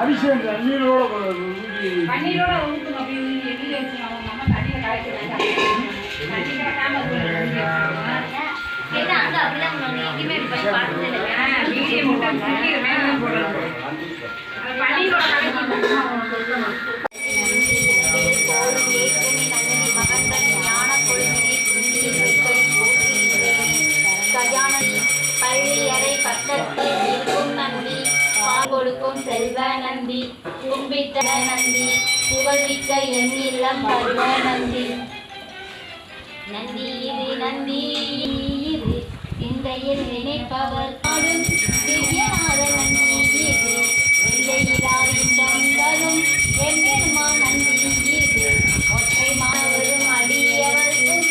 அபிஷேகம் தண்ணீரோட தண்ணீரோட ஊற்றுங்க. அப்படி எண்ணெய் வச்சுங்க. அவங்க அம்மா தண்ணியில் கலக்கிறாங்க. தண்ணி கலக்காம ஏன்னா அங்கே அப்படிதான் எங்கேயுமே பார்த்தது இல்லை. வீடியோ மட்டும் மேலே போடுறாங்க. பன்னீரோட பள்ளியறை பக்கத்தில் இருக்கும் நந்தி கொடுக்கும் செல்வ நந்தி கும்பிட்ட நந்தி புகழ்விக்க என் இல்லம் பருவ நந்தி நந்தி இது நந்தி இது சிந்தையில் நினைப்பவர் பாடும் திவ்யநாத நந்தி இது எல்லையிலார் இன்பங்களும் எம்பெருமா நந்தி இது ஒற்றை மாணவரும் அடியவர்க்கும்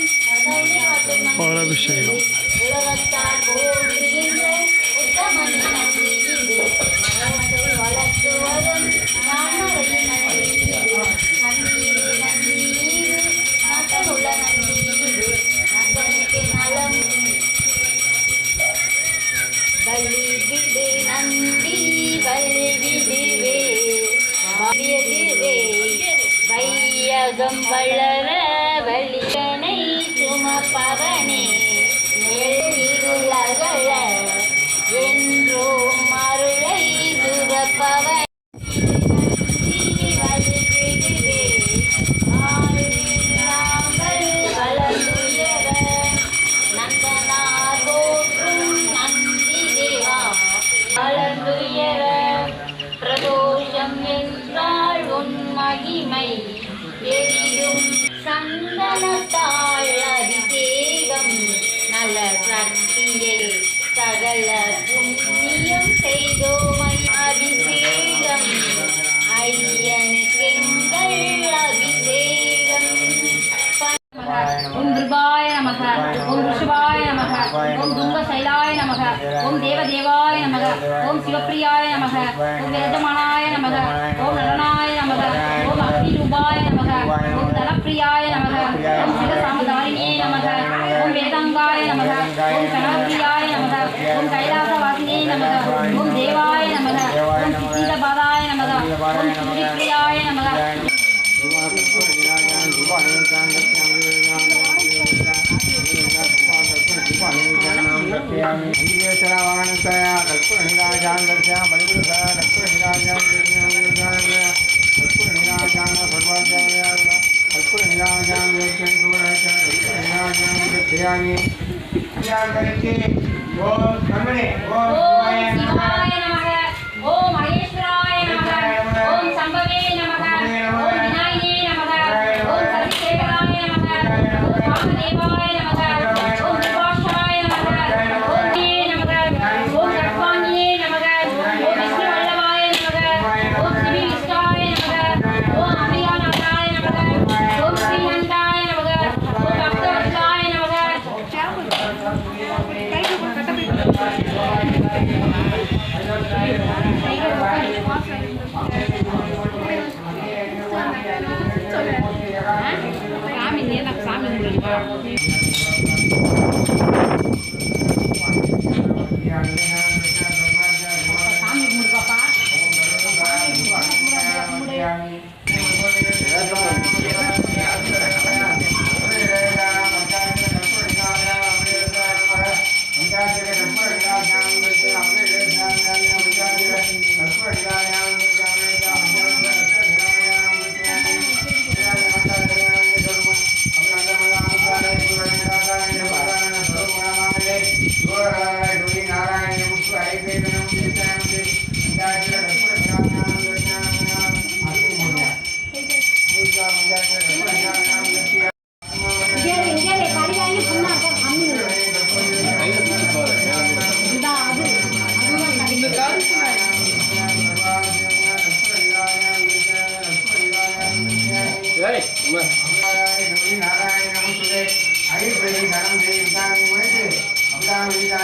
உலகத்தார் போடுகின்ற உத்தமன் நந்தி இது வளர்த்து வரும் நான்மறை நந்தி இது நந்தி நந்தி இது நட்டமுள்ள நந்தி இது நந்தனுக்கு நலம் பலி விடு நந்தி பலி விடுவே வையகம் வளர வலிகனை சுமப்பவனே நெல்லிருளகல என்றும் அருளை துறப்பவன் நந்தனார் போற்றும் நந்தி தேவா வளர்ந்துயர பிரதோஷம் என்றால் உன் மகிமை எரியும் சந்தனத்தாள் அபிஷேகம் நல சக்தியை சகல புண்ணியம் செய்தோமை அபிஷேகம் ஐயனுக்கெங்கள் அபிஷேகம் ஓம் துர்காய நமக ஓம் ரிஷபாய நமக ஓம் துங்க சைலாய நமக ஓம் தேவதேவாய நமக ஓம் சிவப்பிரியாய நமக ஓம் வேதமானாய நமக ஓம் நரனாய நமக ஓம் அக்னி ரூபாய நமக ஓம் தலப்பிரியாய நமக ஓம் சிவசாமதாரிணியே நமக ஓம் வேதாங்காய நமக ஓம் கணவப்பிரியாய நமக ஓம் கைலாசவாசினே நமக ஓம் தேவாய நமக ஓம் சித்தீதபாதாய நமக ஓம் சித்திப்பிரியாய நமக अंगेश्वरावाहनतया कल्पनिराजान दर्शया बलिपुरुषः कल्पनिराजान कल्पनिराजान सर्वज्ञानया कल्पनिराजान वेक्षणपूर्णस्य कल्पनिराजान दर्शयामि ज्ञान करके ओम ब्रह्मणे ओम शिवाय नमः ओम महेश्वराय नमः ओम शंभवे नमः ओम विनायके नमः ओम सर्वशेखराय नमः ओम वामदेवाय नमः ओम विभाषाय नमः सर्वाज्ञा